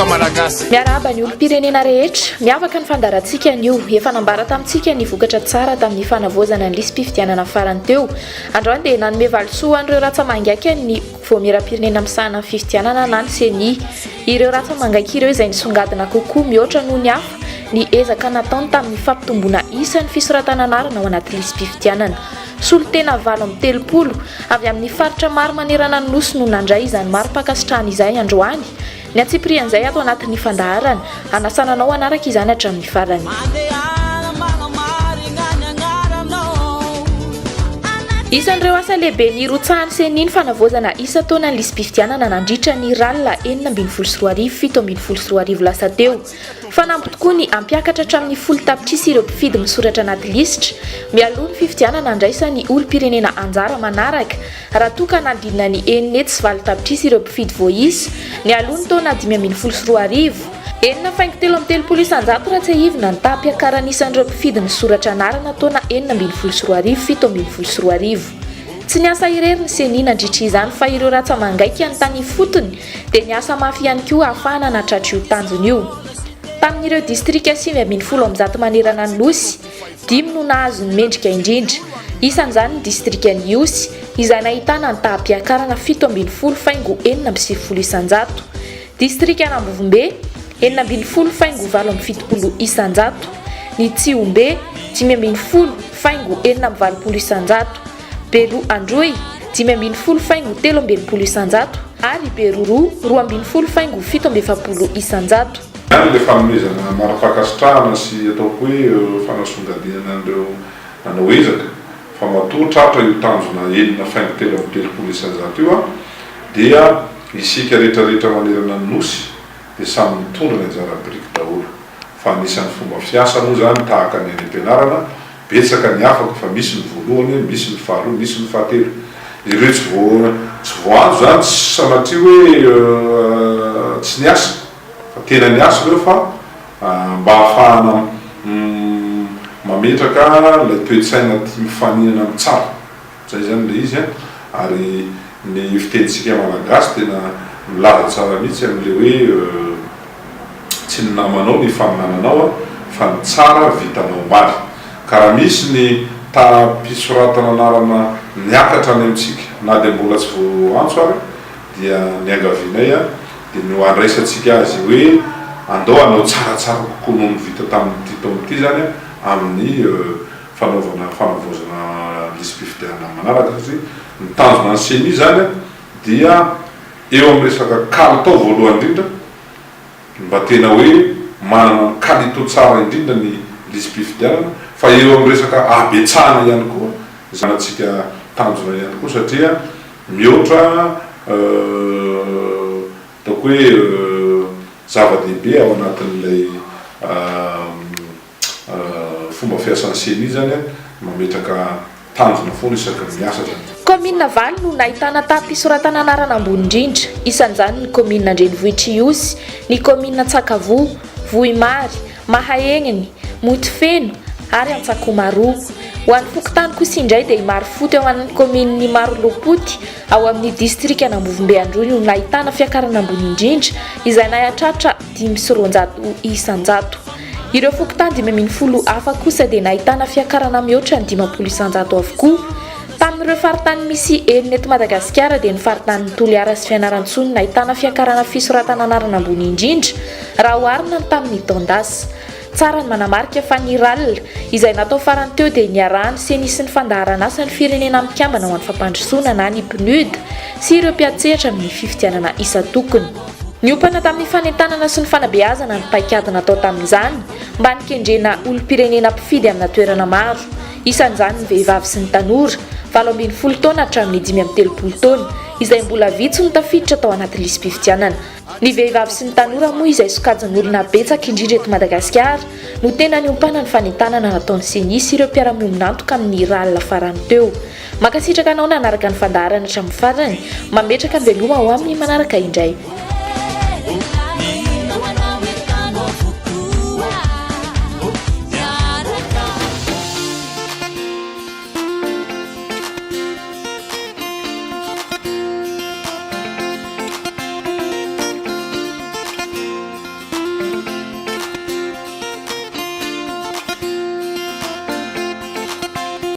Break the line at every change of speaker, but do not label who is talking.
vahoaka malagasy.
Miarahaba ny olo-pirenena rehetra miavaka ny fandarantsika an'io efa nambara tamintsika ny vokatra tsara tamin'ny fanavoazana ny lisy-pifidianana farany teo. Androany dia nanome valisoa an'ireo ratsamangaiky ny voamiram-pirenena misahana ny fifidianana na ny CENI. Ireo ratsamangaiky ireo izay nisongadina kokoa mihoatra noho ny hafa ny ezaka nataony tamin'ny fampitomboana isan'ny fisoratana anarana ao anaty lisy-pifidianana. Solotena 730 avy amin'ny faritra maro manerana ny nosy no nandray izany maro mpakasitrahana izay androany. Ny atsiprian'izay ato anatin'ny fandaharana anasananao anaraka izany hatramin'ny farany. Isan'ireo asa lehibe ny rotsahan'ny CENI ny fanavoazana isa taona ny lisy-pifidianana nandritra ny ralina 724 lasa teo. Fanampo tokoa ny ampiakatra hatramin'ny 10 tapitrisa ireo mpifidy misoratra anaty lisitra mialoha ny fifidianana andraisan'ny olo-pirenena anjara manaraka raha toa ka nandinina ny 9 tapitrisa ireo mpifidy voaisa ny aloha ny taona 524 4,3 isanjato raha tsy ahivina ny tahampiakaran'isan'ireo mpifidy misoratra anarana taona 724 Tsy niasa irery ny CENI nandritra izany fa ireo ratsamangaiky anontany fotony dia niasa mafy ihany koa ahafahana natratra io tanjony io. Tamin'ireo distrika 570 manerana ny nosy, 5 no nahazo ny mendrika indrindra. Isan'izany ny distrika ny Iosy izay nahitana ny tahampiakarana 70,470 isanjato. Distrika Nambovom-be 7,770 isanjato. Ny Tsiombe 5,770 isanjato. Belo Androy 5,720 isanjato ary Beroro 2,770 isanjato.
Le fanomezana mara-pakasitrahana sy ataoko hoe fanasongadinana an'ireo nanao ezaka fa matoa tratra io tanjona 7,330 isanjato io dia isika rehetrarehetra manerana ny nosy dia samy mitondra ny anjara biriky daholo fa anisan'ny fomba fiasa moa zany tahaka ny any am-pianarana betsaka ny afaka fa misy ny voalohany, misy ny faharoa, misy ny fahatelo. Ireo tsy voazo zany sanatria hoe tsy niasa fa tena niasa ireo fa mba ahafahana mametraka ilay toe-tsaina tia mifaninana amin'ny tsara. Zay zany le izy ary ny fitenitsika malagasy tena milaza tsara mihitsy amin'le hoe tsy ny namanao ny faminananao fa ny tsara vitanao mbaly. Ka raha misy ny tahampisoratana anarana niakatra any amintsika na dia mbola tsy voantso ary dia ny angavinay dia no andraisantsika azy hoe andao anao tsaratsara kokoa noho ny vita tamin'ity taon'ity zany amin'ny fanavoazana lisy-pifidianana manaraka satria ny tanjona ny CENI zany dia eo amin'ny resaka kalitao voalohany indrindra mba tena hoe manana kalito tsara indrindra ny lisy-pifidianana fa eo amin'ny resaka abetsahana ihany koa zanatsika tanjona ihany koa satria mihoatra ataoko hoe zava-dehibe ao anatin'ilay fomba fiasan'ny CENI zany mametraka tanjona foana isaky ny asa zany.
Commune Valy no nahitana tahampisoratana anarana ambony indrindra. Isan'izany ny commune Andrenivohitra Iosy, ny commune Tsakavo, Vohimary, Mahaeniny, Motifeno ary Antsakomaroa. Ho an'ny fokotany kosa indray dia Marofoty ao amin'ny commune Marolopoty ao amin'ny distrika Nambovom-be Androy no nahitana fiakarana ambony indrindra izay nahatratra 500 isanjato. Ireo fokotany 510 hafa kosa dia nahitana fiakarana mihoatra ny 50 isanjato avokoa. Tamin'ireo faritany misy enina eto Madagasikara dia ny faritany Toliara sy Fianarantsony nahitana fiakarana fisoratana anarana ambony indrindra raha oharina tamin'ny taon-dasa. Tsara ny manamarika fa ny ralina izay natao farany teo dia niarahany CENI sy ny fandaharana asan'ny firenena mikambana ho an'ny fampandrosoana na ny PNUD sy ireo mpiatsehatra amin'ny fifidianana isa tokony. Niopana tamin'ny fanentanana sy ny fanabeazana ny paikady natao tamin'izany mba nikendrena olo-pirenena mpifidy amina toerana maro. Isan'izany ny vehivavy sy ny tanora 17 taona hatramin'ny 530 taona izay mbola vitsy no tafiditra tao anaty lisy-pifidianana. Ny vehivavy sy ny tanora moa izay sokajin'olona betsaka indrindra eto Madagasikara no tena niompana ny fanentanana nataon'ny CENI sy ireo mpiara-miombonantoka amin'ny ralina farany teo. Makasitraka anao nanaraka ny fandaharana hatramin'ny farany, mametraka ny veloma ho amin'ny manaraka indray.